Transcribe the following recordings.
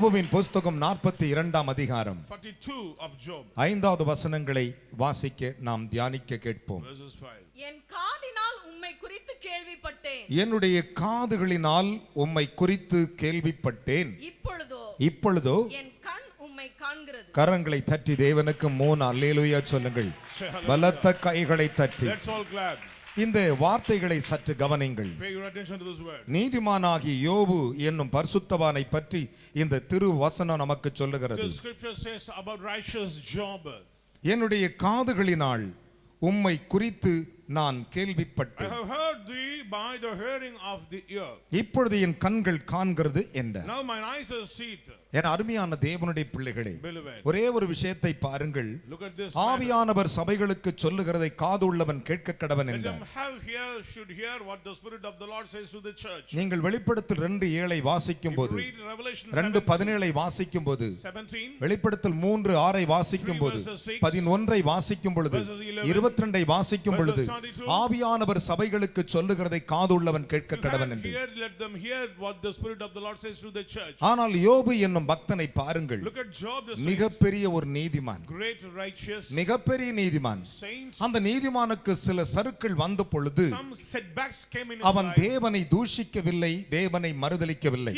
யோபுவின் புத்தகம் 42 அதிகாரம் 42 of Job. 5வது வசனங்களை வாசிக்க நாம் தியானிக்க கேட்போம். என் காதினால் உம்மை குறித்து கேள்விப்பட்டேன். என்னுடைய காதுகளினால் உம்மை குறித்து கேள்விப்பட்டேன். இப்பொழுதோ என் கண் உம்மை காண்கிறது. கரங்களை தட்டி தேவனுக்கு 3 அல்லேலூயா சொல்லுங்கள். பலத்த கைகளை தட்டி. இந்த வார்த்தைகளை சற்று கவனிங்கள். நீதிமானாகி யோபு என்னும் பரிசுத்தவானை பற்றி இந்த திருவசனம் நமக்கு சொல்லுகிறது. என்னுடைய காதுகளினால் உம்மை குறித்து நான் கேள்விப்பட்டேன். இப்பொழுது என் கண்கள் காண்கிறது என்றார். என் அருமையான தேவனுடைய பிள்ளைகளே, ஒரே ஒரு விஷயத்தை பாருங்கள். ஆவியானவர் சபைகளுக்கு சொல்லுகிறதை காது உள்ளவன் கேட்க கடவன் என்றார். நீங்கள் வெளிப்படுத்தல் 2:7 வாசிக்கும் போது, 2:17 வாசிக்கும் போது, வெளிப்படுத்தல் 3:6 வாசிக்கும் போது, 11 வாசிக்கும் பொழுது, 22 வாசிக்கும் பொழுது, ஆவியானவர் சபைகளுக்கு சொல்லுகிறதை காது உள்ளவன் கேட்க கடவன் என்று. ஆனால் யோபு என்னும் பக்தனை பாருங்கள். மிகப்பெரிய ஒரு நீதிமான், மிகப்பெரிய நீதிமான். அந்த நீதிமானுக்கு சில சறுக்கள் வந்த பொழுது அவன் தேவனை தூஷிக்கவில்லை, தேவனை மறுதலிக்கவில்லை.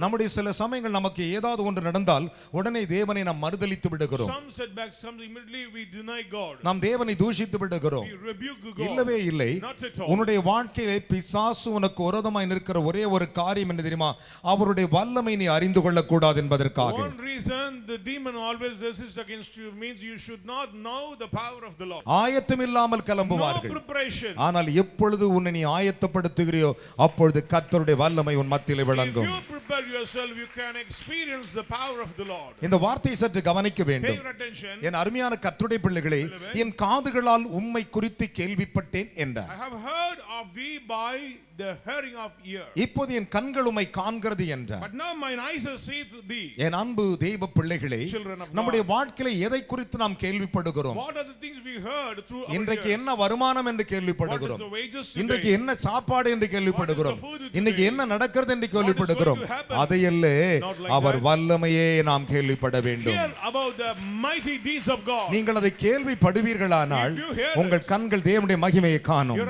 நம்முடைய சில சமயங்கள் நமக்கு ஏதாவது ஒன்று நடந்தால் உடனே தேவனை நாம் மறுதலித்து விடுகிறோம். நாம் தேவனை தூஷித்து விடுகிறோம். இல்லவே இல்லை. உன்னுடைய வாழ்க்கையிலே பிசாசு உனக்கு விரோதமாய் நிற்கிற ஒரே ஒரு காரியம் என்ன தெரியுமா? அவருடைய வல்லமை நீ அறிந்து கொள்ள கூடாது என்பதற்காக. One reason the demon always resists against you means you should not know the power of the Lord. ஆயத்தம் இல்லாமல் கிளம்புவார்கள். ஆனால் எப்பொழுது உன்னை நீ ஆயத்தப்படுத்துகிறியோ அப்பொழுது கர்த்தருடைய வல்லமை உன் மத்தியிலே விளங்கும். If you prepare yourself, you can experience the power of the Lord. இந்த வார்த்தையை சற்று கவனிக்க வேண்டும். என் அருமையான கர்த்தருடைய பிள்ளைகளே, என் காதுகளால் உம்மை குறித்து கேள்விப்பட்டேன் என்றார். I have heard of thee by the hearing of ear. இப்போது என் கண்கள் உம்மை காண்கிறது என்றார். But now mine eyes see thee. என் அன்பு தேவ பிள்ளைகளே, நம்முடைய வாழ்க்கையில எதை குறித்து நாம் கேள்விப்படுகிறோம்? What are the things we heard through our ears? இன்றைக்கு என்ன வருமானம் என்று கேள்விப்படுகிறோம். இன்றைக்கு என்ன சாப்பாடு என்று கேள்விப்படுகிறோம். இன்னைக்கு என்ன நடக்கிறது என்று கேள்விப்படுகிறோம். அதையல்ல, அவர் வல்லமையே நாம் கேள்விப்பட வேண்டும். நீங்கள் அதை கேள்விப்படுவீர்களானால் உங்கள் கண்கள் தேவனுடைய மகிமையை காணும்.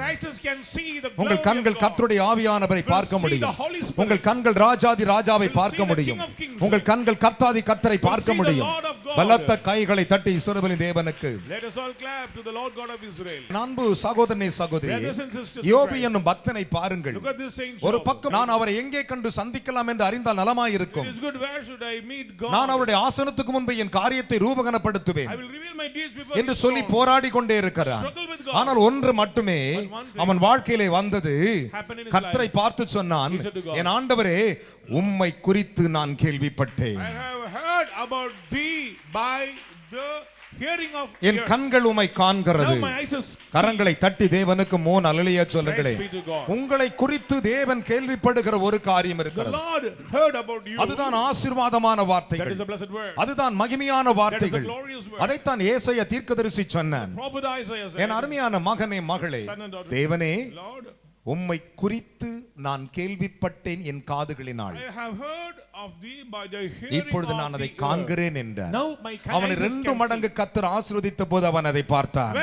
உங்கள் கண்கள் கர்த்தருடைய ஆவியானவரை பார்க்க முடியும். உங்கள் கண்கள் ராஜாதி ராஜாவை பார்க்க முடியும். உங்கள் கண்கள் கர்த்தாதி கர்த்தரை பார்க்க முடியும். பலத்த கைகளை தட்டி இஸ்ரவேலின் தேவனுக்கு. அன்பு சகோதரனே சகோதரியே, யோபு என்னும் பக்தனை பாருங்கள். ஒரு பக்கம் நான் அவரை எங்கே கண்டு சந்திக்கலாம் என்று அறிந்தால் நலமாயிருக்கும். நான் அவருடைய ஆசனத்துக்கு முன்பு என் காரியத்தை ரூபகனப்படுத்துவேன் என்று சொல்லி போராடி கொண்டே இருக்கிறான். ஆனால் ஒன்று மட்டுமே அவன் வாழ்க்கையிலே வந்தது. கர்த்தரை பார்த்து சொன்னான், என் ஆண்டவரே, உம்மை குறித்து நான் கேள்விப்பட்டேன். என் கண்கள் உம்மை காண்கிறது. கரங்களை தட்டி தேவனுக்கு 3 அல்லேலூயா சொல்லுங்களே. உங்களை குறித்து தேவன் கேள்விப்படுகிற ஒரு காரியம் இருக்கிறது. அதுதான் ஆசீர்வாதமான வார்த்தைகள், அதுதான் மகிமையான வார்த்தைகள். அதைத்தான் ஏசாயா தீர்க்கதரிசி சொன்னான். என் அருமையான மகனே, மகளே, தேவனே, உம்மை குறித்து நான் கேள்விப்பட்டேன் என் காதுகளினால். இப்பொழுது நான் அதை காண்கிறேன் என்றார். அவனை 2 மடங்கு கர்த்தர் ஆசீர்வதித்த போது அவன் அதை பார்த்தான்.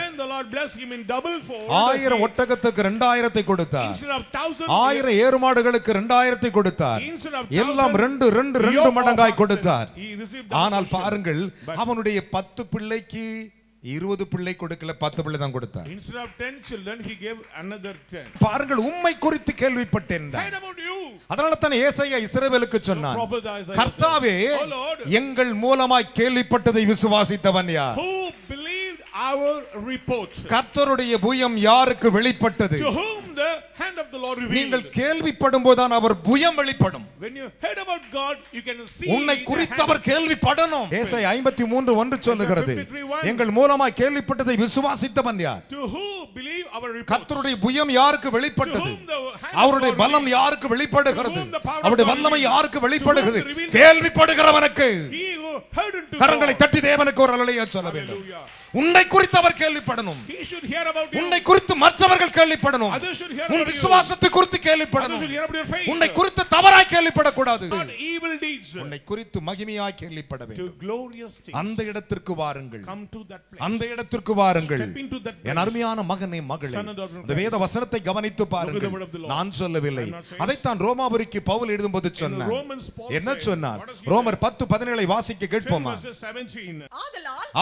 1000 ஒட்டகத்துக்கு 2000 கொடுத்தார். 1000 ஏறுமாடுகளுக்கு 2000 கொடுத்தார். எல்லாம் 2 மடங்காய் கொடுத்தார். ஆனால் பாருங்கள், அவனுடைய 10 பிள்ளைக்கு 20 பிள்ளை கொடுக்கல, 10 பிள்ளை தான் கொடுத்தார். Instead of 10 children he gave another 10. பாருங்கள், உம்மை குறித்து கேள்விப்பட்டேன். அதனால தான் ஏசாயா இஸ்ரவேலுக்கு சொன்னான், கர்த்தாவே, எங்கள் மூலமாய் கேள்விப்பட்டதை விசுவாசித்தவன் யார்? Who believed our report? கர்த்தருடைய புயம் யாருக்கு வெளிப்பட்டது? To whom the hand of the Lord revealed. நீங்கள் கேள்விப்படும் போதுதான் அவர் புயம் வெளிப்படும். When you heard about God, you can see. உன்னை குறித்து அவர் கேள்விப்படணும். ஏசாயா 53:1 சொல்லுகிறது, எங்கள் மூலமாய் கேள்விப்பட்டதை விசுவாசித்தவன் யார்? To who believe our report? கர்த்தருடைய புயம் யாருக்கு வெளிப்பட்டது? அவருடைய பலம் யாருக்கு வெளிப்படுகிறது? அவருடைய வல்லமை யாருக்கு வெளிப்படுகிறது? கேள்விப்படுகிறவனுக்கு. கரங்களை தட்டி தேவனுக்கு ஒரு அல்லேலூயா சொல்ல வேண்டும். உன்னை குறித்து அவர் கேள்விப்படணும். He should hear about you. உன்னை குறித்து மற்றவர்கள் கேள்விப்படணும். Others should hear உன் about you. விசுவாசத்தை குறித்து கேள்விப்படணும். Others should hear about your faith. உன்னை குறித்து தவறாய் கேள்விப்படக்கூடாது. Not evil deeds. உன்னை குறித்து மகிமையாய் கேள்விப்பட To வேண்டும். glorious things. அந்த இடத்திற்கு வாருங்கள். Come to that place. அந்த இடத்திற்கு வாருங்கள். Step into that place. என் அருமையான மகனே மகளே, இந்த வேத வசனத்தை கவனித்து பாருங்கள். நான் சொல்லவில்லை, அதைத்தான் ரோமாபுரிக்கு பவுல் எழுதும்போது சொன்னார். என்ன சொன்னார்? ரோமர் 10:17 வாசிக்க கேட்போமா?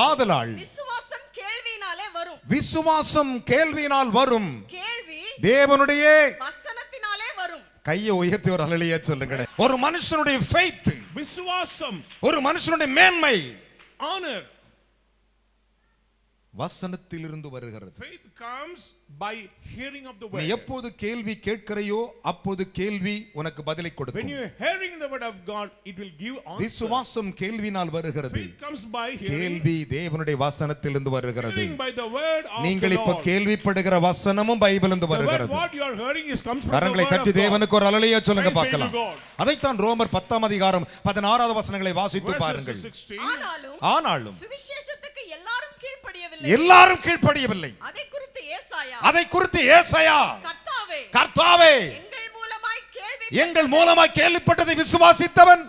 ஆதலால் விசுவாசம் கேள்வியினாலே வரும், விசுவாசம் கேள்வியினால் வரும், கேள்வி தேவனுடைய வசனத்தினாலே வரும். கையை உயர்த்தி ஒரு அல்லேலூயா சொல்லுங்க. ஒரு மனுஷனுடைய ஃபெய்த், விசுவாசம், ஒரு மனுஷனுடைய மேன்மை honor, வசனத்திலிருந்து வருகிறது. faith comes by hearing of the நீ word. எப்போது கேள்வி கேட்கிறையோ அப்போது கேள்வி உனக்கு பதிலை When கொடுக்கும். you are hearing the word of God, it will give answer. விசுவாசம் கேள்வினால் வருகிறது, Faith comes by hearing, கேள்வி தேவனுடைய வசனத்திலிருந்து வருகிறது. hearing by the word of நீங்கள் the இப்ப Lord. கேள்விப்படுகிற வசனமும் பைபிளிலிருந்து The word வருகிறது. what you are hearing is comes from the கரங்களை word தட்டி of God. தேவனுக்கு ஒரு அல்லேலூயா சொல்லுங்க Praise be to பார்க்கலாம். God. அதைத்தான் ரோமர் 10:16 வசனங்களை வாசித்து Verses பாருங்கள். 16. ஆனாலும் சுவிசேஷத்துக்கு எல்லாரும் கீழ்ப்படியவில்லை, எல்லாரும் கீழ்ப்படியவில்லை. அதை குறித்து ஏசாயா, அதை குறித்து ஏசாயா, கர்த்தாவே, கர்த்தாவே, எங்கள் மூலமாய் கேள்விப்பட்டதை விசுவாசித்தவன்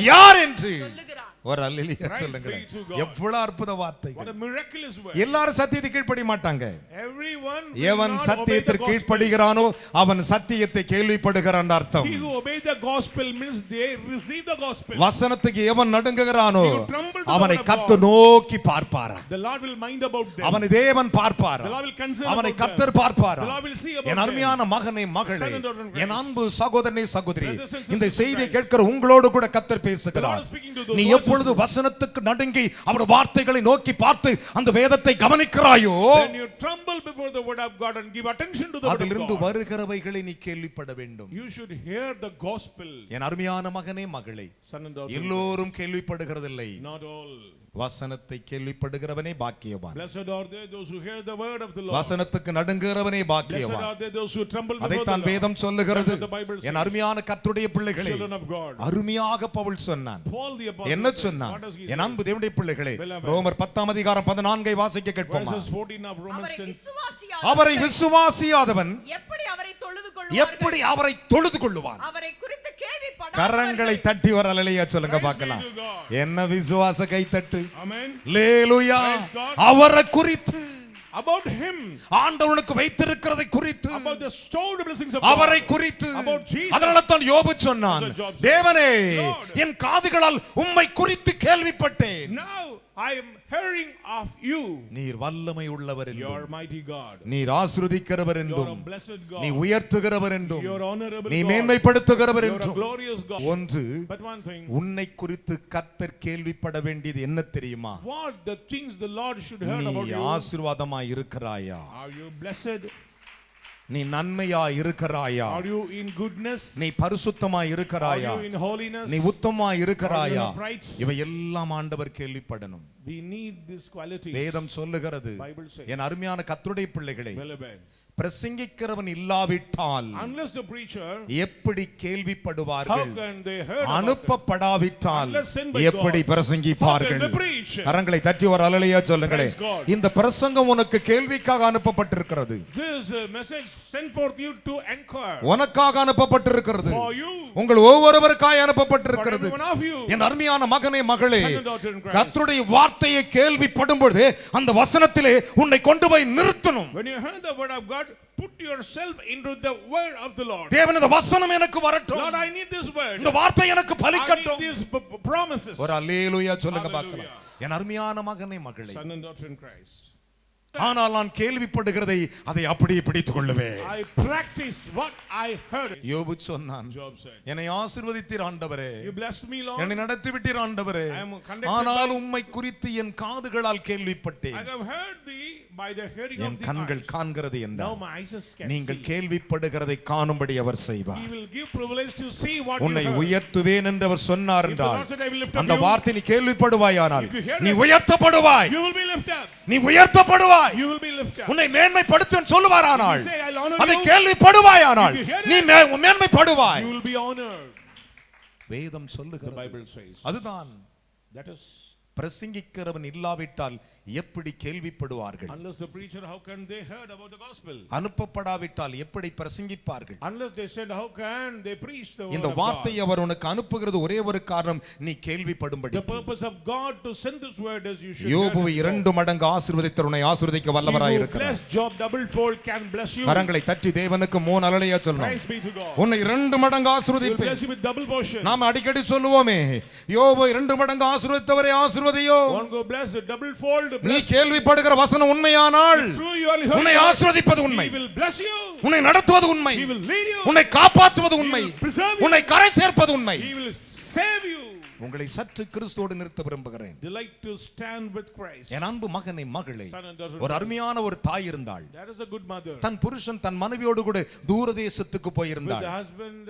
யார் என்று சொல்லுகிறான். ஒரு அல்லேலூயா Praise சொல்லுங்க. be to God. எவ்வளவு அற்புத வார்த்தை. What a miraculous word. எல்லாரும் சத்தியத்தை கீழ்ப்படிய மாட்டாங்க. Everyone will எவன் not obey the சத்தியத்திற்கு gospel. கீழ்ப்படுகிறானோ அவன் சத்தியத்தை கேள்விப்படுகிறான் அர்த்தம். He who obey the gospel means they receive the gospel. வசனத்துக்கு எவன் நடுங்குகிறானோ He who tremble to the அவனை word of கர்த்தர் God. நோக்கி பார்ப்பாரா. The Lord will mind about them. அவனை தேவன் பார்ப்பாரா. The Lord will concern அவனை about கர்த்தர் them. பார்ப்பாரா. The Lord will see about N them. அருமையான மகனே மகளே, Son and daughter in Christ. என் அன்பு சகோதரனே சகோதரி, Brothers and sisters இந்த in செய்தியை Christ. கேட்கிற உங்களோடு கூட கர்த்தர் The Lord பேசுகிறார். is speaking to those நீ who are எப்பொழுது just- வசனத்துக்கு நடுங்கி அவர் வார்த்தைகளை நோக்கி பார்த்து அந்த வேதத்தை கவனிக்கிறாயோ When you tremble before the word of God and give attention to the word of அதிலிருந்து God, வருகிறவைகளை நீ கேள்விப்பட வேண்டும். you should hear the gospel. என் அருமையான மகனே மகளே, Son and daughter. எல்லோரும் கேள்விப்படுகிறதில்லை. Not all. வசனத்தை கேள்விப்படுகிறவனே பாக்கியவான். Blessed are they those who hear the word of the Lord. வசனத்துக்கு நடுங்குகிறவனே Blessed பாக்கியவான். are they those who tremble before the அதைத்தான் Lord. வேதம் சொல்லுகிறது. That's what the Bible says. என் அருமையான கர்த்தருடைய பிள்ளைகளே, Children of God. அருமையாக பவுல் சொன்னான். Paul the apostle என்ன said, சொன்னான்? what does he N say? அன்பு தேவனுடைய பிள்ளைகளே, Beloved. ரோமர் 10:14 வாசிக்க கேட்போமா? Verses 14 of Romans அவரை 10. அவரை விசுவாசியாதவர்கள் விசுவாசியாதவன் எப்படி அவரை தொழுது எப்படி கொள்வார்கள், அவரை தொழுது கொள்ளுவான். அவரை குறித்து கரங்களை கேள்விப்படாதவர்கள் தட்டி வர அல்லேலூயா சொல்லுங்க Praise be பார்க்கலாம். to God. என்ன விசுவாச கை தட்டு. Amen. அல்லேலூயா. Praise God. அவரை குறித்து, About him. ஆண்டவனுக்கு வைத்திருக்கிறதை குறித்து, About the stored blessings of அவரை God. குறித்து. About Jesus. அதனால தான் யோபு சொன்னான், That's what Job said. தேவனே, Lord. என் காதுகளால் உம்மை குறித்து கேள்விப்பட்டேன். Now I am hearing of you. நீர் வல்லமை உள்ளவர் You என்றும், are mighty God. நீர் ஆசீர்வதிக்கிறவர் You are என்றும், a blessed God. நீ உயர்த்துகிறவர் என்றும், You are honorable நீ God. மேன்மைப்படுத்துகிறவர் You are a என்றும். glorious God. ஒன்று, But one thing, உன்னை குறித்து கர்த்தர் கேள்விப்பட வேண்டியது என்ன தெரியுமா? what the things the Lord should hear about நீ you. ஆசீர்வாதமாய் இருக்கிறாயா? Are you blessed? நீ நன்மையாய் இருக்கிறாயா? Are you in goodness? நீ பரிசுத்தமாய் Are இருக்கிறாயா? you in holiness? நீ உத்தமமாய் இருக்கிறாயா? Are you upright? இவை எல்லாம் ஆண்டவர் கேள்விப்படணும். We need these qualities. வேதம் சொல்லுகிறது, Bible says. என் அருமையான கர்த்தருடைய பிள்ளைகளே, Beloved, பிரசங்கிக்கிறவன் இல்லாவிட்டால் unless the preacher, எப்படி how கேள்விப்படுவார்கள்? can they hear about it? அனுப்பப்படாவிட்டால் Unless sent by எப்படி God, பிரசங்கிப்பார்கள்? how can they preach? கரங்களை தட்டி ஒரு அல்லேலூயா சொல்லுங்களே. Praise God. இந்த பிரசங்கம் உனக்கு கேள்விக்காக அனுப்பப்பட்டிருக்கிறது. This message sent forth you to inquire. உனக்காக அனுப்பப்பட்டிருக்கிறது. For you. உங்கள் ஒவ்வொருவருக்காய் For அனுப்பப்பட்டிருக்கிறது. every one of you. என் அருமையான மகனே மகளே, Son and daughter in Christ. கர்த்தருடைய வார்த்தையை கேள்விப்படும் பொழுது அந்த வசனத்திலே உன்னை கொண்டு போய் நிறுத்தணும். When you heard the word of God, put yourself into the word of the Lord. தேவன், இந்த வசனம் எனக்கு வரட்டும், Lord, I need this word. இந்த வார்த்தை எனக்கு I need பலிக்கட்டும். these promises. ஒரு அல்லேலூயா சொல்லுங்க Hallelujah. பார்க்கலாம். என் அருமையான மகனே மகளே, Son and daughter in Christ. ஆனால் நான் கேள்விப்படுகிறதை அதை அப்படியே பிடித்துக் கொள்ளுவேன். I practice what I heard. யோபு சொன்னான், Job said, என்னை ஆசீர்வதித்தீர் ஆண்டவரே, you blessed me, Lord. என்னை நடத்தி விட்டீர் ஆண்டவரே, I am conducted ஆனால் by- உம்மை குறித்து என் காதுகளால் கேள்விப்பட்டேன். I have heard thee by the hearing N of the கண்கள் eyes. காண்கிறது Now என்றார். my eyes can நீங்கள் see. கேள்விப்படுகிறதை காணும்படி அவர் செய்வார். He will give privilege to see what you உன்னை heard. உயர்த்துவேன் என்று அவர் சொன்னார் If the என்றால் Lord said, I will lift up அந்த you, வார்த்தை நீ கேள்விப்படுவாயானால் If you hear நீ that- உயர்த்தப்படுவாய். you will be lifted up. நீ உயர்த்தப்படுவாய். You will be lifted up. உன்னை மேன்மைப்படுத்துவேன் சொல்லுவாரானால், If you say, I'll honor அதை you, கேள்விப்படுவாயானால் if you hear நீ it, மேன்மைப்படுவாய். you will be honored. வேதம் The சொல்லுகிறது Bible says. அதுதான். That is பிரசங்கிக்கிறவன் இல்லாவிட்டால் எப்படி கேள்விப்படுவார்கள்? Unless the preacher, how can they heard about the gospel? அனுப்பப்படாவிட்டால் எப்படி பிரசங்கிப்பார்கள்? Unless they said, how can they preach the word இந்த of வார்த்தை God? அவர் உனக்கு அனுப்புகிறது ஒரே ஒரு காரணம், நீ கேள்விப்படும்படி. The purpose of God to send this word is you should யோபுவை 2 மடங்கு ஆசீர்வதித்தவர் உன்னை ஆசீர்வதிக்க வல்லவராய் இருக்கிறார். Bless Job double fold can bless you. கரங்களை தட்டி தேவனுக்கு 3 அல்லேலூயா சொல்லணும். Praise be to God. உன்னை 2 மடங்கு He will ஆசீர்வதிப்பேன். bless you with double portion. நாம் அடிக்கடி சொல்லுவோமே, யோபு 2 மடங்கு ஆசீர்வதித்தவரை ஆசீர்வதியோ. One go bless a double fold. நீ கேள்விப்படுகிற வசனம் உண்மையானால் உன்னை ஆசீர்வதிப்பது உண்மை, He will bless you. உன்னை நடத்துவது உண்மை, He will lead you. உன்னை காப்பாற்றுவது உண்மை, He will preserve you. உன்னை கரை சேர்ப்பது உண்மை. He will save you. உங்களை சற்று கிறிஸ்துவோடு நிறுத்த விரும்புகிறேன். Delight to stand with Christ. என் அன்பு மகனே மகளே, Son and daughter. ஒரு அருமையான ஒரு தாய் இருந்தாள். That is a good mother. தன் புருஷன் தன் மனைவியோடு கூட தூர தேசத்துக்கு With போயிருந்தாள். the husband,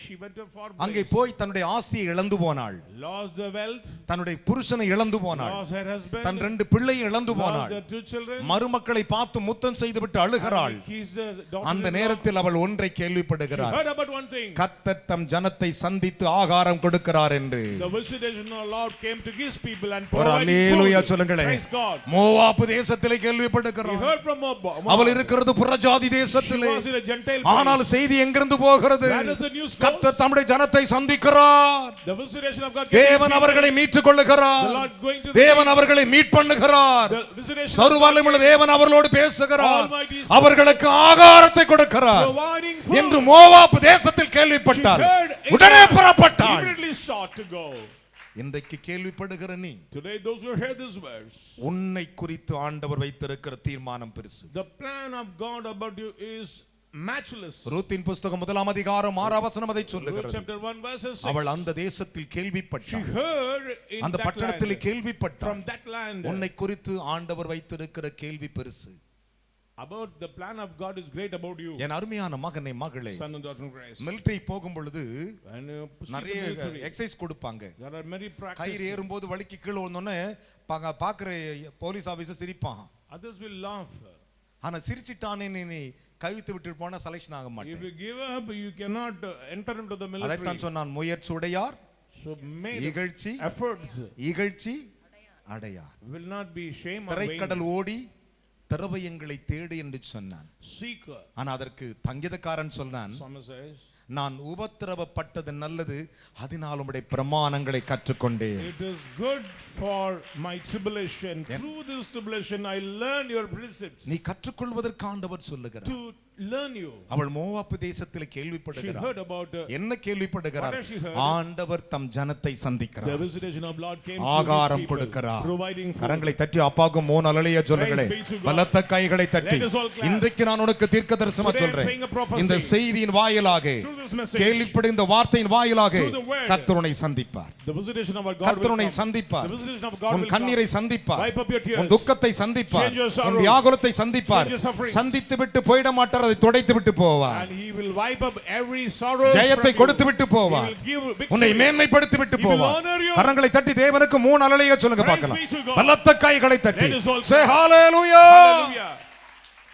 she went to far அங்கே place. போய் தன்னுடைய ஆஸ்தியை இழந்து போனாள். Lost the wealth. தன்னுடைய புருஷனை இழந்து போனாள். Lost her husband. தன் 2 பிள்ளையை இழந்து Lost போனாள். the 2 children. மருமக்களை பார்த்து முத்தம் செய்துவிட்டு அழுகிறாள். He's a daughter. அந்த நேரத்தில் அவள் ஒன்றை She கேள்விப்படுகிறாள், heard about one thing. கர்த்தர் தம் ஜனத்தை சந்தித்து ஆகாரம் கொடுக்கிறார் என்று. The visitation of the Lord came to his people and ஒரு provided அல்லேலூயா food. சொல்லுங்களே. Praise God. மோவாபு தேசத்திலே He கேள்விப்படுகிறாள். heard from Moab. அவள் இருக்கிறது புறஜாதி She தேசத்திலே. was in a Gentile ஆனால் place. செய்தி எங்கிருந்து போகிறது? Where does the news go? கர்த்தர் தம்முடைய ஜனத்தை சந்திக்கிறார். The visitation of God came to his தேவன் people. அவர்களை மீட்டுக் கொள்ளுகிறார். The Lord going to தேவன் அவர்களை மீட் பண்ணுகிறார். the visitation of சர்வவல்லமையுள்ள தேவன் அவர்களோடு பேசுகிறார். Almighty is அவர்களுக்கு ஆகாரத்தை கொடுக்கிறார் providing food. என்று மோவாபு தேசத்தில் கேள்விப்பட்டார். She heard, உடனே புறப்பட்டாள். immediately sought to go. இன்றைக்கு கேள்விப்படுகிற நீ, Today those who heard this verse, உன்னை குறித்து ஆண்டவர் வைத்திருக்கிற தீர்மானம் பெருசு. the plan of God about you is matchless. ரூத்தின் புஸ்தகம் 1 அதிகாரம் 6 வசனம் அதை Ruth சொல்லுகிறது. chapter 1 verses 6. அவள் அந்த தேசத்தில் She கேள்விப்பட்டாள், heard in அந்த that பட்டணத்தில் land, கேள்விப்பட்டாள். from that land, உன்னை குறித்து ஆண்டவர் வைத்திருக்கிற கேள்வி பெருசு. about the plan of God is great about you. என் அருமையான மகனே மகளே, Son and daughter of Christ. Military போகும் பொழுது And see the நிறைய military. எக்ஸசைஸ் கொடுப்பாங்க. There are many கயிறு practices. ஏறும்போது வலிக்கு கீழே விழுந்தோடனே பாக்குற போலீஸ் ஆபீசர் சிரிப்பான். Others will laugh. ஆனா சிரிச்சிட்டானே நீ கைவிட்டு விட்டு போனா செலக்ஷன் ஆக If மாட்டேன். you give up, you cannot enter into the military. அதைத்தான் சொன்னான், முயற்சி உடையார் So make இகழ்ச்சி efforts இகழ்ச்சி Adyar. will not be shame or vain. திரைக்கடல் ஓடி திரவியங்களை தேடு என்று சொன்னான். Seek. ஆனா அதற்கு தங்கிதக்காரன் சொன்னான், Psalmist says, நான் உபத்திரவப்பட்டது நல்லது, அதனால் உம்முடைய பிரமாணங்களை கற்றுக்கொண்டேன். it is good for my tribulation. Through this tribulation I learn your precepts. நீ கற்றுக்கொள்வதற்கு ஆண்டவர் சொல்லுகிறார். To learn you. அவள் மோவாப்பு தேசத்தில் She கேள்விப்படுகிறார். heard about என்ன கேள்விப்படுகிறார்? What has she heard? ஆண்டவர் தம் ஜனத்தை the சந்திக்கிறார், visitation of Lord came to ஆகாரம் his people, கொடுக்கிறார். providing food. கரங்களை தட்டி அப்பாவுக்கு 3 அல்லேலூயா சொல்லுங்களே. Praise be to God. பலத்த கைகளை தட்டி Let us all clap. இன்றைக்கு நான் உனக்கு தீர்க்கதரிசனமா Today I am சொல்றேன். saying a prophecy. இந்த செய்தியின் வாயிலாக, Through this message, கேள்விப்படும் இந்த வார்த்தையின் வாயிலாக Through the word, கர்த்தர் உன்னை சந்திப்பார். the visitation of our God கர்த்தர் will உன்னை come. சந்திப்பார். The visitation of God உன் will கண்ணீரை come. சந்திப்பார். Wipe up your tears. உன் துக்கத்தை சந்திப்பார். Change your உன் sorrows. வியாகுலத்தை சந்திப்பார். Change your sufferings. சந்தித்து விட்டு போயிட மாட்டார், அதை துடைத்து விட்டு போவார். And he will wipe up every sorrow. ஜெயத்தை கொடுத்து விட்டு போவார். உன்னை மேன்மைப்படுத்தி விட்டு போவார். கரங்களை தட்டி தேவனுக்கு 3 அல்லேலூயா சொல்லுங்க பார்க்கலாம். பலத்த கைகளை தட்டி say hallelujah. Hallelujah.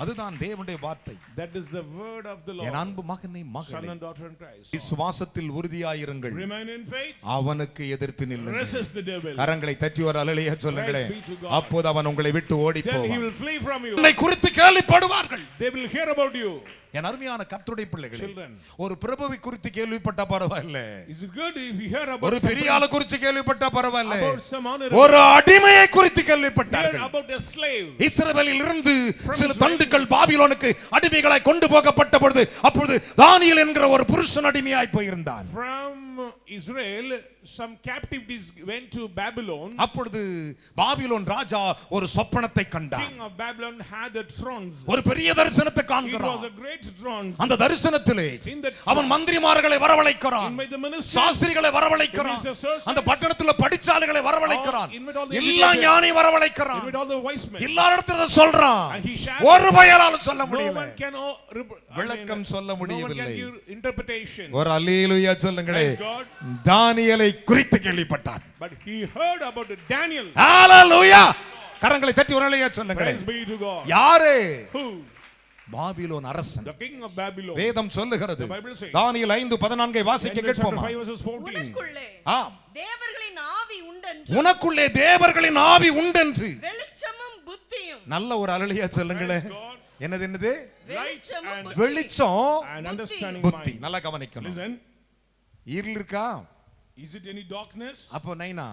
அதுதான் தேவனுடைய வார்த்தை. That is the word of the Lord. என் அன்பு மகனே Son மகளே, and daughter in Christ. விசுவாசத்தில் உறுதியாயிருங்கள், Remain in faith. அவனுக்கு எதிர்த்து நில்லுங்கள். Resist the devil. கரங்களை தட்டி ஒரு அல்லேலூயா சொல்லுங்களே. Praise be to God. அப்போது அவன் உங்களை விட்டு ஓடி Then he போவான். will flee from you. உன்னை குறித்து கேள்விப்படுவார்கள். They will hear about you. என் அருமையான கர்த்தருடைய பிள்ளைகளே, Children. ஒரு பிரபுவை குறித்து கேள்விப்பட்ட பரவாயில்ல, Is it good if you hear about ஒரு பெரிய ஆளு குறித்து கேள்விப்பட்ட பரவாயில்ல, about some honor, ஒரு அடிமையை குறித்து hear கேள்விப்பட்டார்கள். about a slave? இஸ்ரவேலில் இருந்து சில தண்டுகள் பாபிலோனுக்கு அடிமைகளாய் கொண்டு போகப்பட்ட பொழுது, அப்பொழுது தானியேல் என்கிற ஒரு புருஷன் அடிமையாய் போயிருந்தான். From Israel, some captives went to Babylon. அப்பொழுது பாபிலோன் ராஜா ஒரு சொப்பனத்தை கண்டான். King of Babylon had a thrones. ஒரு பெரிய தரிசனத்தை It காண்கிறான். was a great thrones. அந்த தரிசனத்திலே In that அவன் மந்திரிமார்களை வரவழைக்கிறான், invite the ministers, சாஸ்திரிகளை வரவழைக்கிறான், the ministers, அந்த பட்டணத்துல படிச்சாலைகளை வரவழைக்கிறான், invite all the எல்லா educated, ஞானி வரவழைக்கிறான், invite all the wise men. எல்லா இடத்துல சொல்றான். And he shouted, ஒரு பயலாலும் சொல்ல no முடியல, one can விளக்கம் சொல்ல no one can முடியவில்லை. give interpretation. ஒரு அல்லேலூயா சொல்லுங்களே. Praise God. தானியேலை குறித்து கேள்விப்பட்டான். But he heard about Daniel. ஹalleluya. கரங்களை தட்டி ஒரு அல்லேலூயா சொல்லுங்களே. Praise be to God. யாரு? Who? பாபிலோன் அரசன். The king of Babylon. வேதம் சொல்லுகிறது. The Bible says. தானியேல் 5:14 வாசிக்க Daniel chapter கேட்போமா? 5 verses 14. உனக்குள்ளே ஆம். தேவர்களின் ஆவி உண்டென்று உண்டென்றும் உனக்குள்ளே தேவர்களின் ஆவி உண்டென்று வெளிச்சமும் புத்தியும். நல்ல ஒரு அல்லேலூயா சொல்லுங்களேன். என்னது வெளிச்சமும் வெளிச்சம் and understanding புத்தி. mind. நல்லா கவனிக்கணும். Listen, இருள் இருக்கா? is it any darkness? அப்போ நைனா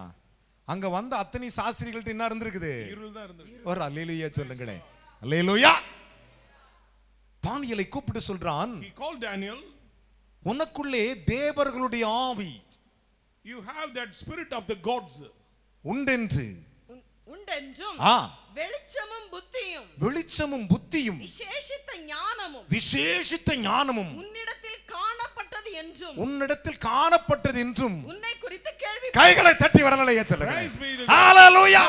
அங்க வந்த அத்தனை சாஸ்திரிகள்ட்ட என்ன இருந்திருக்குது? இருள் தான் இருந்தது. ஒரு அல்லேலூயா சொல்லுங்களேன். அல்லேலூயா. தானியேலை கூப்பிட்டு சொல்றான், He called Daniel, உனக்குள்ளே தேவர்களுடைய ஆவி you have that spirit of the gods. உண்டென்று உண்டென்றும் வெளிச்சமும் புத்தியும் வெளிச்சமும் புத்தியும் விசேஷித்த ஞானமும் உன்னிடத்தில் காணப்பட்டது என்றும் உன்னை குறித்து கேள்வி. கைகளை தட்டி வரலையா சொல்லுங்க. ஹalleluya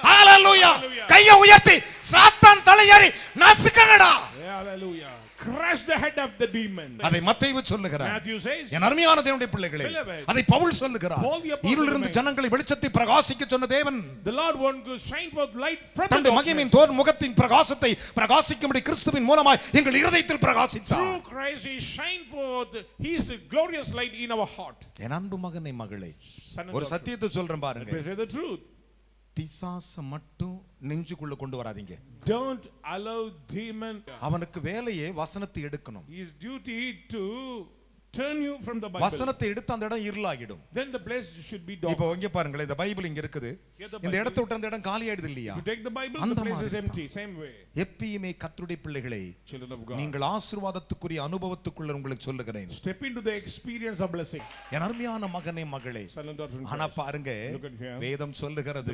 ஹalleluya. கையை உயர்த்தி சாத்தான் தலையேறி நசுக்குங்கடா. Hallelujah. Crush the head of the demon. அதை மத்தேயு சொல்லுகிறார். Matthew says, என் அருமையான தேவனுடைய பிள்ளைகளே, அதை பவுல் சொல்லுகிறார். இருளிலிருந்து ஜனங்களை வெளிச்சத்தை பிரகாசிக்க சொன்ன தேவன், the Lord wants to shine forth light from the தன்னுடைய மகிமையின் தோர் முகத்தின் பிரகாசத்தை பிரகாசிக்கும்படி கிறிஸ்துவின் மூலமாய் எங்கள் இதயத்தில் பிரகாசித்தார். Through Christ he shine forth his glorious light in our heart. என் அன்பு மகனே மகளே, ஒரு சத்தியத்தை சொல்றேன் பாருங்க. Say the truth. பிசாச மட்டும் நெஞ்சுக்குள்ள கொண்டு வராதீங்க. Don't allow demon. அவனுக்கு வேலையே வசனத்தை எடுக்கணும். His duty to turn you from the Bible. வசனத்தை எடுத்து அந்த இடம் இருளாகிடும். Then the place should be dark. இப்போ இங்க பாருங்களேன், இந்த பைபிள் இங்க இருக்குது. இந்த இடத்தை விட்டு அந்த இடம் காலி ஆயிடுது இல்லையா? You take the Bible, the place is empty. Same way. எப்பயுமே கர்த்தருடைய பிள்ளைகளே, Children of God, நீங்கள் ஆசீர்வாதத்துக்குரிய அனுபவத்துக்குள்ள உங்களுக்கு சொல்லுகிறேன். step into the experience of blessing. என் அருமையான மகனே மகளே, ஆனா பாருங்க, வேதம் சொல்லுகிறது,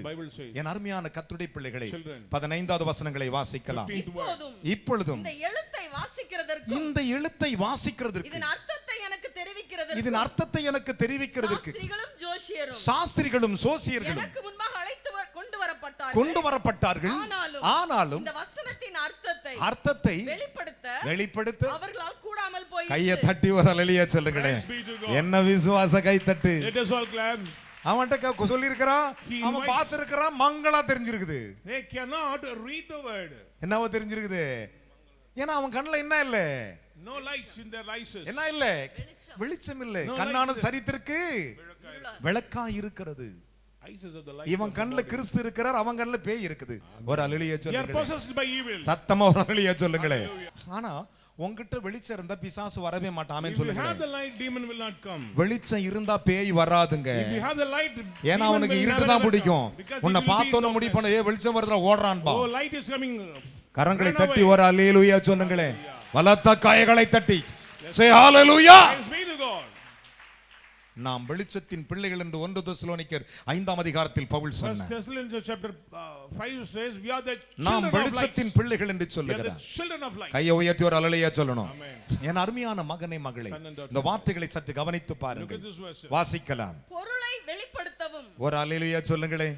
என் அருமையான கர்த்தருடைய பிள்ளைகளே, 15வது வசனங்களை வாசிக்கலாம். இப்பொழுதும் இந்த எழுத்தை வாசிக்கிறதற்கு இதன் அர்த்தத்தை எனக்கு தெரிவிக்கிறதற்கு சாஸ்திரிகளும் ஜோசியர்களும் கொண்டு வரப்பட்டார்கள். ஆனாலும் இந்த வசனத்தின் அர்த்தத்தை வெளிப்படுத்த அவர்களால் கூடாமல் போயிற்று. கையை தட்டி ஒரு அல்லேலூயா சொல்லுங்களேன். என்ன விசுவாச கை தட்டு. அவன்கிட்ட சொல்லி இருக்கிறான், அவன் பார்த்து இருக்கிறான், Mangala தெரிஞ்சிருக்குது. They cannot read the word. என்னவோ தெரிஞ்சிருக்குது. ஏன்னா அவன் கண்ணுல என்ன இல்ல? No lights in their eyes. என்ன இல்ல? வெளிச்சம் இல்ல. கண்ணானது சரித்திற்கு விளக்கா இருக்கிறது. இவன் கண்ணுல கிறிஸ்து இருக்கிறார், அவன் கண்ணுல பேய் இருக்குது. ஒரு அல்லேலூயா சொல்லுங்க. சத்தமா ஒரு அல்லேலூயா சொல்லுங்களே. ஆனா உன்கிட்ட வெளிச்சம் இருந்தா பிசாசு வரவே மாட்டான் சொல்லுங்க. வெளிச்சம் இருந்தா பேய் வராதுங்க. ஏன்னா அவனுக்கு இருட்டு தான் பிடிக்கும். உன்னை பார்த்தோன்னு முடிவு பண்ண வெளிச்சம் வருதுல ஓடுறான் பா. கரங்களை தட்டி ஒரு அல்லேலூயா சொல்லுங்களே. பலத்த கைகளை தட்டி say hallelujah. நாம் வெளிச்சத்தின் பிள்ளைகள் என்று 1 தெசலோனிக்கர் 5ஆம் அதிகாரத்தில் பவுல் சொன்னார். நாம் வெளிச்சத்தின் பிள்ளைகள் என்று சொல்லுகிறார். கையை உயர்த்தி ஒரு அல்லேலூயா சொல்லணும். என் அருமையான மகனே மகளே, இந்த வார்த்தைகளை சற்று கவனித்து பாருங்கள். வாசிக்கலாம். பொருளை வெளிப்படுத்தவும். ஒரு அல்லேலூயா சொல்லுங்களே.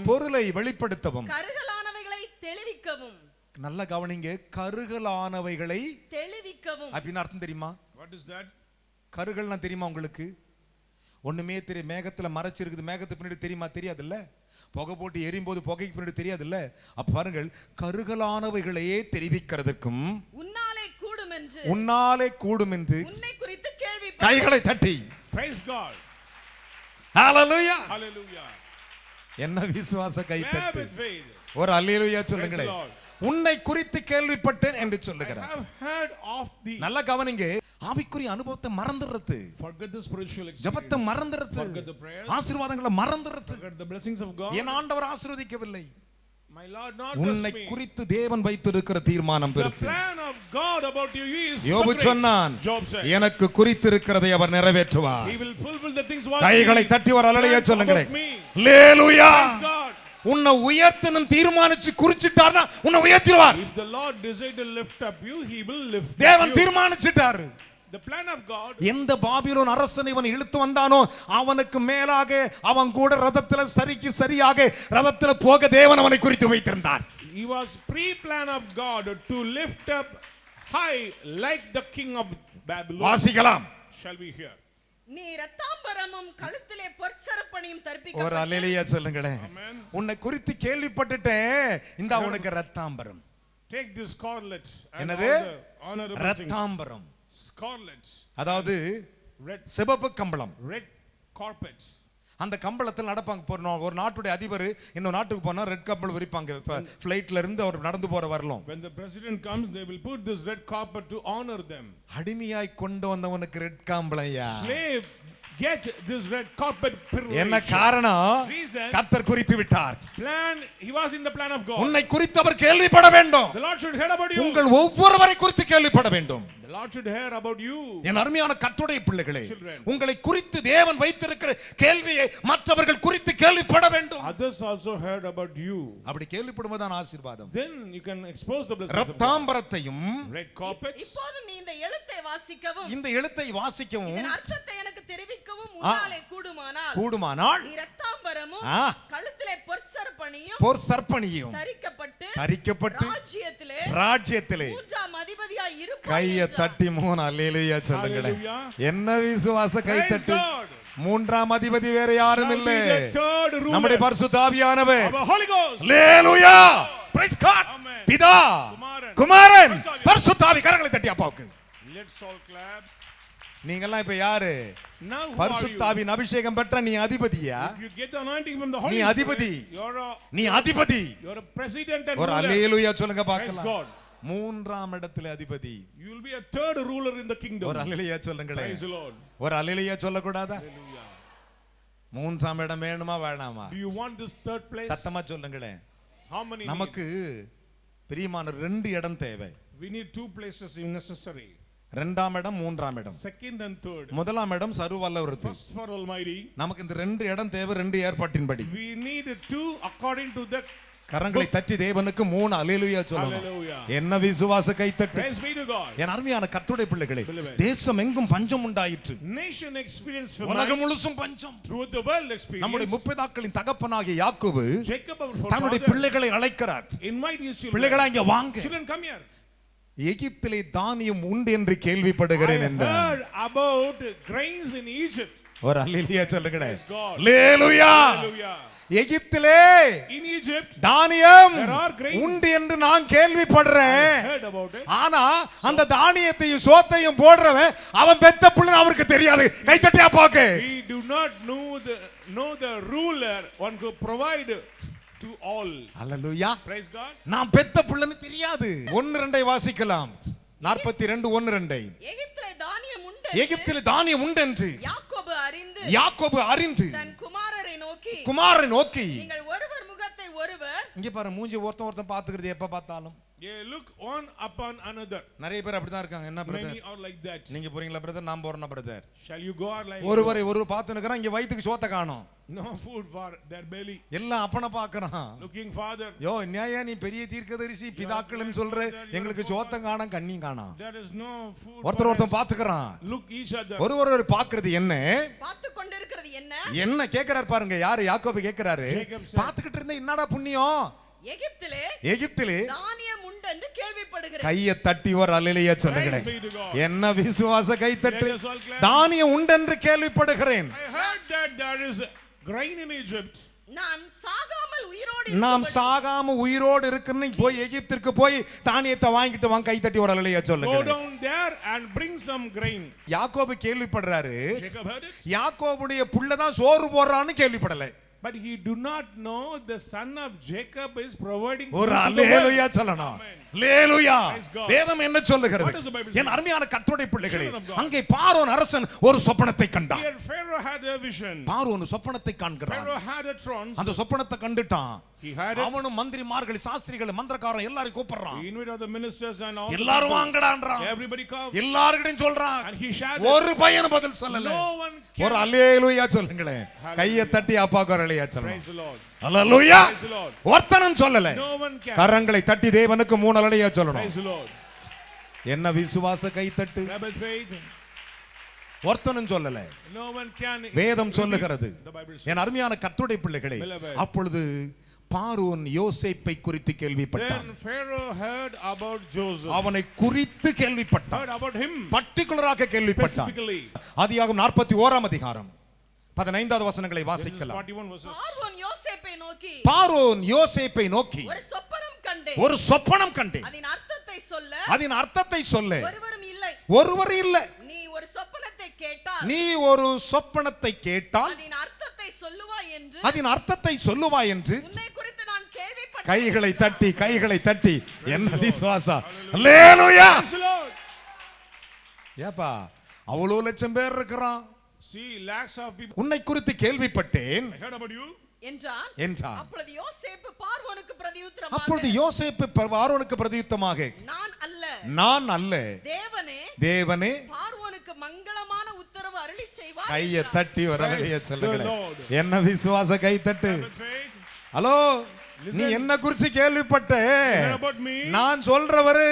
பொருளை வெளிப்படுத்தவும், கருகலானவைகளை தெளிவிக்கவும். நல்ல கவனிங்க. கருகலானவைகளை தெளிவிக்கவும் அப்படின அர்த்தம் தெரியுமா? What is that? கருகல்னா தெரியுமா உங்களுக்கு? ஒண்ணுமே தெரியும். மேகத்துல மறைச்சிருக்குது, மேகத்துக்கு பின்னாடி தெரியுமா? தெரியாதுல்ல. புகை போட்டு எரியும்போது புகைக்கு பின்னாடி தெரியாதுல்ல. அப்ப பாருங்கள், கருகலானவைகளையே தெரிவிக்கிறதுக்கும் உன்னாலே கூடும் என்று உன்னை குறித்து கேள்வி. கைகளை தட்டி praise God. hallelujah. hallelujah. என்ன விசுவாச கை தட்டு. ஒரு அல்லேலூயா சொல்லுங்களே. உன்னை குறித்து கேள்விப்பட்டேன் என்று சொல்லுகிறார். நல்ல கவனிங்க. ஆவிக்குரிய அனுபவத்தை மறந்துறது, ஜெபத்தை மறந்துறது, ஆசீர்வாதங்களை மறந்துறது. என் ஆண்டவர் ஆசீர்வதிக்கவில்லை. உன்னை குறித்து தேவன் வைத்திருக்கிற தீர்மானம் பெருசு. யோபு சொன்னான், எனக்கு குறித்திருக்கிறதை அவர் நிறைவேற்றுவார். கைகளை தட்டி ஒரு அல்லேலூயா சொல்லுங்களேன். அல்லேலூயா. உன்னை உயர்த்தணும் தீர்மானிச்சு குறிச்சிட்டார்னா உன்னை உயர்த்திடுவார். If the Lord decide to lift up you, he will lift up you. தேவன் தீர்மானிச்சிட்டார். The plan of God. எந்த பாபிலோன் அரசன் இவன் இழுத்து வந்தானோ அவனுக்கு மேலாக அவன் கூட ரதத்துல சரியாக ரதத்துல போக தேவன் அவனை குறித்து வைத்திருந்தார். He was pre-plan of God to lift up high like the king of Babylon. வாசிக்கலாம். Shall we hear? நீ ரத்தாம்பரமும் கழுத்திலே பொற்சரப்பணியும் தரிப்பிக்க. ஒரு அல்லேலூயா சொல்லுங்களே. உன்னை குறித்து கேள்விப்பட்டுட்டேன், இந்த உனக்கு ரத்தாம்பரம். Take this scarlet. என்னது? ரத்தாம்பரம். Scarlet. அதாவது சிவப்பு கம்பளம். Red carpet. அந்த கம்பளத்தில் நடப்பாங்க. ஒரு நாட்டுடைய அதிபர் இன்னொரு நாட்டுக்கு போனா ரெட் கம்பளம் விரிப்பாங்க. ஃளைட்ல இருந்து அவர் நடந்து போற வரலாம். When the president comes, they will put this red carpet to honor them. அடிமையாய் கொண்டு வந்தவனுக்கு red கம்பளம்யா. Slave get this red carpet privilege. என்ன காரணம்? கர்த்தர் குறித்து விட்டார். Plan, he was in the plan of God. உன்னை குறித்து அவர் கேள்விப்பட வேண்டும். The Lord should hear about you. உங்கள் ஒவ்வொருவரை குறித்து கேள்விப்பட வேண்டும். The Lord should hear about you. என் அருமையான கர்த்தருடைய பிள்ளைகளே, உங்களை குறித்து தேவன் வைத்திருக்கிற கேள்வியை மற்றவர்கள் குறித்து கேள்விப்பட வேண்டும். Others also heard about you. அப்படி கேள்விப்படுவதுதான் ஆசீர்வாதம். Then you can expose the blessings of God. ரத்தாம்பரத்தையும் red carpets. இப்போது நீ இந்த எழுத்தை வாசிக்கவும், இந்த எழுத்தை வாசிக்கவும், இதன் அர்த்தத்தை எனக்கு தெரிவிக்கவும் உன்னாலே கூடுமானால் நீ ரத்தாம்பரமும் கழுத்திலே பொற்சர்ப்பணியும் தரிக்கப்பட்டு ராஜ்யத்திலே மூன்றாம் அதிபதியாய் இருப்பாய். கையை தட்டி 3 அல்லேலூயா சொல்லுங்களேன். என்ன விசுவாச கை தட்டி. மூன்றாம் அதிபதி வேற யாரும் இல்லை, நம்முடைய பரிசுத்த ஆவியானவர். அல்லேலூயா, பிரைஸ் காட். பிதா, குமாரன், பரிசுத்த ஆவி. கரங்களை தட்டி அப்பாவுக்கு. Let's all clap. நீங்கெல்லாம் இப்ப யாரு? பரிசுத்த ஆவியின் அபிஷேகம் பெற்ற நீ அதிபதியா? நீ அதிபதி, நீ அதிபதி. ஒரு அல்லேலூயா சொல்லுங்க பார்க்கலாம். மூன்றாம் இடத்துல அதிபதி. You will be a third ruler in the kingdom. ஒரு அல்லேலூயா சொல்லுங்களே. Praise the Lord. ஒரு அல்லேலூயா சொல்ல கூடாதா? மூன்றாம் இடம் வேணுமா வேணாமா? Do you want this third place? சத்தமா சொல்லுங்களே. How many? நமக்கு பிரியமான 2 இடம் தேவை. We need 2 places if necessary. இரண்டாம் இடம், மூன்றாம் இடம். Second and third. முதலாம் இடம் சர்வவல்லவருக்கு. First for Almighty. நமக்கு இந்த 2 இடம் தேவை, 2 ஏற்பாட்டின்படி. We need 2 according to the. கரங்களை தட்டி தேவனுக்கு 3 அல்லேலூயா சொல்லணும். என்ன விசுவாச கை தட்டு. Praise be to God. என் அருமையான கர்த்தருடைய பிள்ளைகளே, தேசம் எங்கும் பஞ்சம் உண்டாயிற்று. Nation experienced famine. உலகம் முழுசும் பஞ்சம். Through the world experience. நம்முடைய முற்பிதாக்களின் தகப்பனாகிய யாக்கோபு Jacob தன்னுடைய பிள்ளைகளை அழைக்கிறார். Invite his children. பிள்ளைகளா இங்க வாங்க. Children come here. எகிப்திலே தானியம் உண்டு என்று கேள்விப்படுகிறேன் என்றார். I heard about grains in Egypt. ஒரு அல்லேலூயா சொல்லுங்களே. அல்லேலூயா. எகிப்திலே தானியம் உண்டு என்று நான் கேள்விப்படுறேன். ஆனா அந்த தானியத்தையும் சோத்தையும் போடுறவன் அவன் பெத்த பிள்ளை அவருக்கு தெரியாது. கை தட்டியா பாக்க. We do not know the ruler one who provide to all. Hallelujah. Praise God. நான் பெத்த பிள்ளைன்னு தெரியாது. 1:2 வாசிக்கலாம். 42:1-2. எகிப்திலே தானியம் உண்டு என்று யாக்கோபு அறிந்து தன் குமாரனை நோக்கி நீங்கள் ஒருவர் முகத்தை ஒருவர். இங்க பாரு, மூஞ்சி ஒருத்தன் பாத்துக்கிறது எப்ப பார்த்தாலும். They look one upon another. நிறைய பேர் அப்படிதான் இருக்காங்க. என்ன brother? Many are like that. நீங்க போறீங்களா பிரதர்? நான் போறேனா brother? Shall you go or like? ஒருவரை பார்த்து நிக்கறான், இங்க வயித்துக்கு சோத்த காணோம். No food for their belly. எல்லாம் அப்பன பார்க்கறான். Looking father. யோ நியாயா நீ பெரிய தீர்க்கதரிசி பிதாக்கள்னு சொல்ற, எங்களுக்கு சோத்தம் காணோம் கண்ணி காணோம். There is no food. ஒருத்தன் பாத்துக்கறான். Look each other. ஒருவர் பாக்குறது என்ன? பார்த்து கொண்டிருக்கிறது என்ன? என்ன கேக்குறார் பாருங்க. யாரு? யாக்கோபு கேக்குறாரு. பாத்துக்கிட்டு இருந்தா என்னடா புண்ணியம்? எகிப்திலே தானியம் உண்டு என்று கேள்விப்படுகிறேன். கையை தட்டி ஒரு அல்லேலூயா சொல்லுங்களேன். என்ன விசுவாச கை தட்டு. தானியம் உண்டு என்று கேள்விப்படுகிறேன். I heard that there is grain in Egypt. நாம் சாகாம உயிரோடு இருக்குன்னு போய் எகிப்திற்கு போய் தானியத்தை வாங்கிட்டு வாங்க. கை தட்டி ஒரு அல்லேலூயா சொல்லுங்க. Go down there and bring some grain. யாக்கோபு கேள்விப்படுறாரு. Jacob heard it. யாக்கோபுடைய புள்ள தான் சோறு போடுறான்னு கேள்விப்படல. But he do not know the son of Jacob is providing. ஒரு அல்லேலூயா சொல்லணும். அல்லேலூயா. வேதம் என்ன சொல்லுகிறது? என் அருமையான கர்த்தருடைய பிள்ளைகளே, அங்கே பார்வோன் அரசன் ஒரு சொப்பனத்தை கண்டான். Here Pharaoh had a vision. பார்வோன் சொப்பனத்தை காண்கிறான். Pharaoh had a trance. அந்த சொப்பனத்தை கண்டுட்டான். He had it. அவனும் மந்திரிமார்கள், சாஸ்திரிகள், மந்திரக்காரன் எல்லாரையும் கூப்பிடுறான். He invited the ministers and all. எல்லாரும் வாங்கடான்றான். Everybody come. எல்லார்கிட்டயும் சொல்றான். And he shared. ஒரு பையன் பதில் சொல்லல. No one. ஒரு அல்லேலூயா சொல்லுங்களே. கையை தட்டி அப்பாக்கு அல்லேலூயா சொல்லுங்க. Praise the Lord. Hallelujah. Praise the Lord. ஒருத்தனும் சொல்லல. No one can. கரங்களை தட்டி தேவனுக்கு 3 அல்லேலூயா சொல்லணும். Praise the Lord. என்ன விசுவாச கை தட்டு. ஒருத்தனும் சொல்லல. No one can. வேதம் சொல்லுகிறது. என் அருமையான கர்த்தருடைய பிள்ளைகளே, அப்பொழுது பார்வோன் யோசேப்பை குறித்து கேள்விப்பட்டான். Then Pharaoh heard about Joseph. அவனை குறித்து கேள்விப்பட்டான். Heard about him. பர்టిక్యులராக கேள்விப்பட்டான். ஆதியாகமம் 41ஆம் அதிகாரம் 15வது வசனங்களை வாசிக்கலாம். பார்வோன் யோசேப்பை நோக்கி ஒரு சொப்பனம் கண்டேன். அதன் அர்த்தத்தை சொல்ல ஒருவர் இல்லை. நீ ஒரு சொப்பனத்தை கேட்டால் என்று அதன் அர்த்தத்தை சொல்லுவாய் என்று உன்னை குறித்து நான் கேள்விப்பட்டேன். கைகளை தட்டி என்ன விசுவாசம். அல்லேலூயா. ஏப்பா அவ்வளவு லட்சம் பேர் இருக்கிறான். See lakhs of people. உன்னை குறித்து கேள்விப்பட்டேன் I heard about you. என்றான். அப்பொழுது யோசேப்பு பார்வோனுக்கு பிரதியுத்தரமாக நான் அல்ல தேவனே பார்வோனுக்கு மங்களமான உத்தரவு அருளி செய்வார். கையை தட்டி வரலையே சொல்லுங்க. என்ன விசுவாச கை தட்டு. ஹலோ, நீ என்ன குறித்து கேள்விப்பட்ட? நான் சொல்றவரு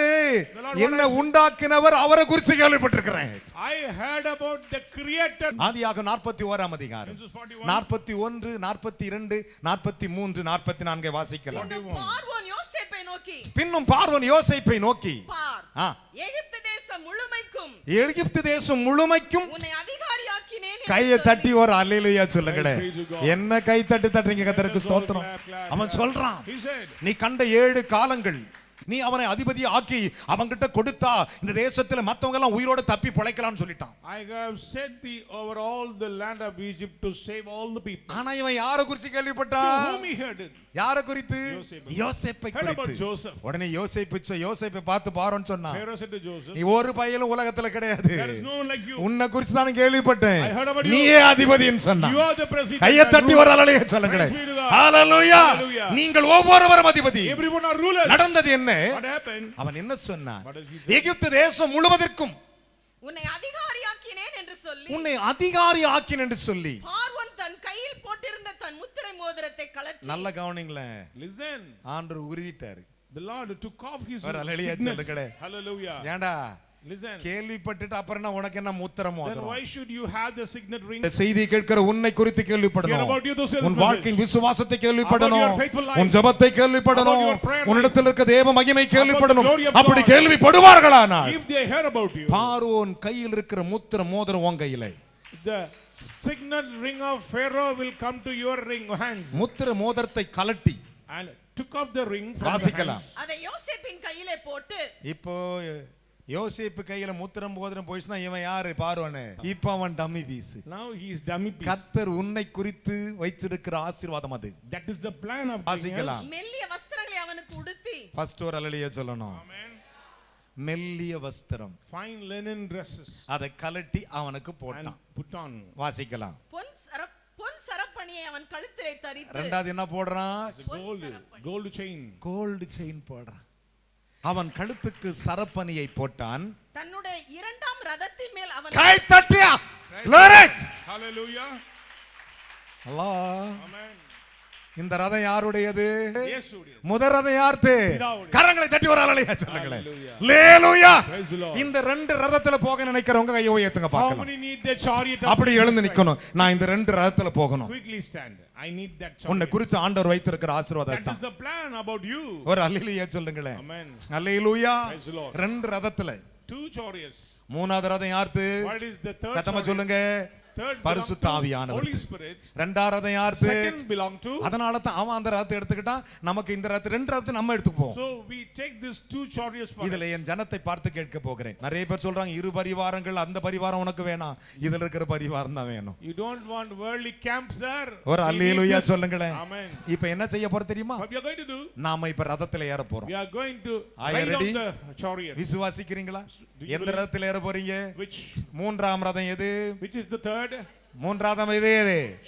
என்ன உண்டாக்கினவர் அவரை குறித்து கேள்விப்பட்டிருக்கிறேன். I heard about the creator. ஆதியாகமம் 41ஆம் அதிகாரம் 41, 42, 43, 44 வாசிக்கலாம். பின்னும் பார்வோன் யோசேப்பை நோக்கி எகிப்து தேசம் முழுமைக்கும் உன்னை அதிகாரியாக்கினேன். கையை தட்டி ஒரு அல்லேலூயா சொல்லுங்களே. என்ன கை தட்டுறீங்க? கர்த்தருக்கு ஸ்தோத்திரம். அவன் சொல்றான், நீ கண்ட 7 காலங்கள் நீ அவனை அதிபதி ஆக்கி அவங்கிட்ட கொடுத்தா இந்த தேசத்துல மத்தவங்க எல்லாம் உயிரோட தப்பி பிழைக்கலாம்னு சொல்லிட்டான். I have set thee over all the land of Egypt to save all the people. ஆனா இவன் யாரை குறித்து கேள்விப்பட்டான்? Whom he heard it? யாரை குறித்து? யோசேப்பை குறித்து. உடனே யோசேப்பை பார்த்து பாரோன்னு சொன்னான், நீ ஒரு பையலும் உலகத்துல கிடையாது, உன்னை குறித்து தான் கேள்விப்பட்டேன், நீயே அதிபதின்னு சொன்னான். கையை தட்டி ஒரு அல்லேலூயா சொல்லுங்களேன். ஹalleluya. நீங்கள் ஒவ்வொருவரும் அதிபதி. நடந்தது என்ன? அவன் என்ன சொன்னான்? எகிப்து தேசம் முழுவதற்கும் உன்னை அதிகாரியாக்கினேன் என்று சொல்லி பார்வோன் தன் கையில் போட்டிருந்த தன் முத்திரை மோதிரத்தை கழற்றி. நல்ல கவனிங்களேன். Listen. ஆண்டவர் உறுதிட்டாரு. The Lord took off his signet. Hallelujah. ஏண்டா Listen. கேள்விப்பட்டுட்டு அப்புறம் உனக்கு என்ன முத்திரம் மோதிரம்? Why should you have the signet ring? செய்தி கேட்கிற உன்னை குறித்து கேள்விப்படணும். உன் வாழ்க்கையின் விசுவாசத்தை கேள்விப்படணும். உன் ஜெபத்தை கேள்விப்படணும். உன்னிடத்தில் இருக்க தேவ மகிமை கேள்விப்படணும். அப்படி கேள்விப்படுவார்களானால் பார்வோன் கையில் இருக்கிற முத்திர மோதிரம் உன் கையிலே. The signet ring of Pharaoh will come to your ring hands. முத்திர மோதிரத்தை கழட்டி and took off the ring from வாசிக்கலாம். அதை யோசேப்பின் கையிலே போட்டு. இப்போ யோசேப்பு கையில முத்திரம் மோதிரம் போயிடுச்சுனா இவன் யாரு? பார்வோனே. இப்போ அவன் dummy piece. Now he is dummy piece. கர்த்தர் உன்னை குறித்து வைத்திருக்கிற ஆசீர்வாதம் அது. That is the plan of God. வாசிக்கலாம். மெல்லிய வஸ்திரங்களை அவனுக்கு உடுத்தி. ஃபர்ஸ்ட் ஒரு அல்லேலூயா சொல்லணும். Amen. மெல்லிய வஸ்திரம், fine linen dresses, அதை கழட்டி அவனுக்கு போட்டான். put on. வாசிக்கலாம். பொன் சரப்பணியை அவன் கழுத்திலே தரித்து. இரண்டாவது என்ன போடுறான்? gold chain. கோல்ட் செயின் போடுறான். அவன் கழுத்துக்கு சரப்பணியை போட்டான். தன்னுடைய இரண்டாம் ரதத்தின் மேல் அவன் கை தட்டியா. glory. Hallelujah. அல்லாஹ். Amen. இந்த ரதம் யாருடையது? இயேசுவுடையது. முதல் ரதம் யாருது? கரங்களை தட்டி ஒரு அல்லேலூயா சொல்லுங்களே. ஹalleluya. இந்த ரெண்டு ரதத்துல போக நினைக்கிறவங்க கையை உயர்த்துங்க பார்க்கலாம். அப்படி எழுந்து நிக்கணும். நான் இந்த ரெண்டு ரதத்துல போகணும். Quickly stand. I need that chariot. உன்னை குறித்து ஆண்டவர் வைத்திருக்கிற ஆசீர்வாதம் That is the plan about you. ஒரு அல்லேலூயா சொல்லுங்களே. Amen. ஹalleluya. ரெண்டு ரதத்துல 2 chariots. மூணாவது ரதம் யாருது? What is the third? சத்தமா சொல்லுங்க. பரிசுத்த ஆவியானவர். இரண்டாவது ரதம் யாருது? Second belong to. அதனால தான் அவன் அந்த ரதத்தை எடுத்துக்கிட்டான். நமக்கு இந்த ரதத்தை ரெண்டு ரதத்தை நம்ம எடுத்துப்போம். So we take these 2 chariots for. இதுல என் ஜனத்தை பார்த்து கேட்க போகிறேன். நிறைய பேர் சொல்றாங்க இரு பரிவாரங்கள், அந்த பரிவாரம் உனக்கு வேணாம், இதுல இருக்கிற பரிவாரம் தான் வேணும். You don't want worldly camps sir. ஒரு அல்லேலூயா சொல்லுங்களே. Amen. இப்போ என்ன செய்ய போறோம் தெரியுமா? What we are going to do? நாம இப்ப ரதத்துல ஏற போறோம். We are going to ride on the chariot. விசுவாசிக்கிறீங்களா? எந்த ரதத்துல ஏற போறீங்க? Which? மூன்றாம் ரதம் எது? Which is the third? மூன்றாம் எது?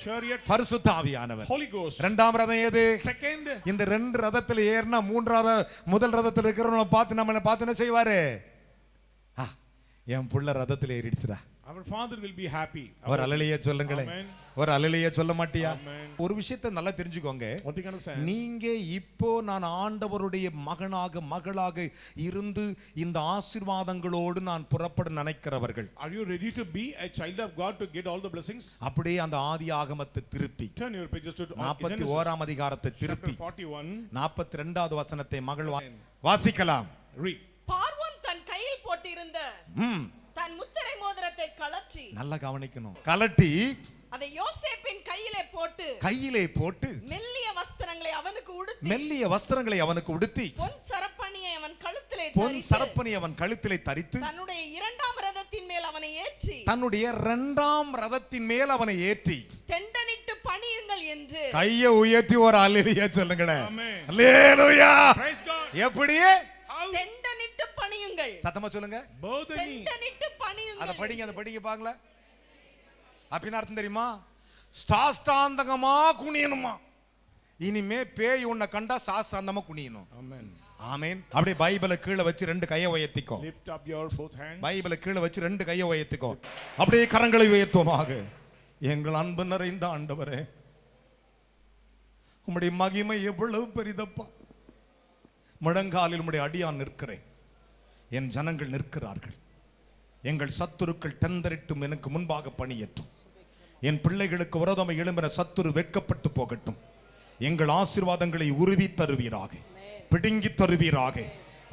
chariot. பரிசுத்த ஆவியானவர். Holy Ghost. இரண்டாம் ரதம் எது? Second. இந்த ரெண்டு ரதத்துல ஏறினா மூன்றாவது முதல் ரதத்துல இருக்கிறவனை பார்த்து நம்மளை பார்த்து என்ன செய்வாரு? என் புள்ள ரதத்துல ஏறிடுச்சுடா. Our father will be happy. ஒரு அல்லேலூயா சொல்லுங்களே. ஒரு அல்லேலூயா சொல்ல மாட்டியா? ஒரு விஷயத்தை நல்லா தெரிஞ்சுக்கோங்க. நீங்க இப்போ நான் ஆண்டவருடைய மகனாக மகளாக இருந்து இந்த ஆசீர்வாதங்களோடு நான் புறப்பட நினைக்கிறவர்கள். Are you ready to be a child of God to get all the blessings? அப்படியே அந்த ஆதியாகமத்தை திருப்பி Turn your pages to 41ஆம் அதிகாரத்தை திருப்பி 41 42வது வசனத்தை மகள் வாசிக்கலாம். Read. பார்வோன் தன் கையில் போட்டிருந்த தன் முத்திரை மோதிரத்தை கழற்றி. நல்லா கவனிக்கணும். கழட்டி அதை யோசேப்பின் கையிலே போட்டு மெல்லிய வஸ்திரங்களை அவனுக்கு உடுத்தி பொன் சரப்பணியை அவன் கழுத்திலே தரித்து தன்னுடைய இரண்டாம் ரதத்தின் மேல் அவனை ஏற்றி தெண்டனிட்டு பணியுங்கள் என்று கையை உயர்த்தி ஒரு அல்லேலூயா சொல்லுங்களேன். அல்லேலூயா. எப்படி? தெண்டனிட்டு பணியுங்கள். சத்தமா சொல்லுங்க. தெண்டனிட்டு பணியுங்கள். அத படிங்க, அத படிங்க பாங்களா. அப்படினா அர்த்தம் தெரியுமா? சாஸ்தாந்தகமா குனியணுமா. இனிமே பேய் உன்னை கண்டா சாஸ்தாந்தமா குனியணும். ஆமென். ஆமென். அப்படியே பைபிளை கீழே வச்சு ரெண்டு கையை உயர்த்திக்கோ. Lift up your both hands. பைபிளை கீழே வச்சு ரெண்டு கையை உயர்த்திக்கோ. அப்படியே கரங்களை உயர்த்துவோமாக. எங்கள் அன்பு நிறைந்த ஆண்டவரே, உம்முடைய மகிமை எவ்வளவு பெரிதப்பா. முழங்காலில் உம்முடைய அடியான் நிற்கிறேன், என் ஜனங்கள் நிற்கிறார்கள். எங்கள் சத்துருக்கள் தெந்தரிட்டும் எனக்கு முன்பாக பணியேற்றும். என் பிள்ளைகளுக்கு விரோதமாக எழும்பின சத்துரு வெட்கப்பட்டு போகட்டும். எங்கள் ஆசீர்வாதங்களை உருவி தருவீராக, பிடுங்கி தருவீராக.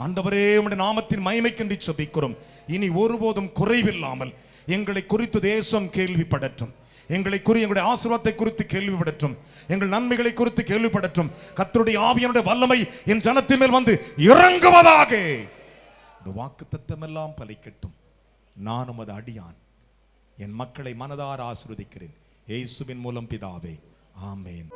ஆண்டவரே, உம்முடைய நாமத்தின் மகிமைக்கென்று ஜெபிக்கிறோம். இனி ஒருபோதும் குறைவில்லாமல் எங்களை குறித்து தேசம் கேள்விப்படட்டும். எங்களை குறித்து, எங்களுடைய ஆசீர்வாதத்தை குறித்து கேள்விப்படட்டும். எங்கள் நன்மைகளை குறித்து கேள்விப்படட்டும். கர்த்தருடைய ஆவியானுடைய வல்லமை என் ஜனத்தின் மேல் வந்து இறங்குவதாக. இந்த வாக்குத்தத்தம் எல்லாம் பலிக்கட்டும். நானும் அது அடியான் என் மக்களை மனதார ஆசீர்வதிக்கிறேன். இயேசுவின் மூலம் பிதாவே, ஆமென்.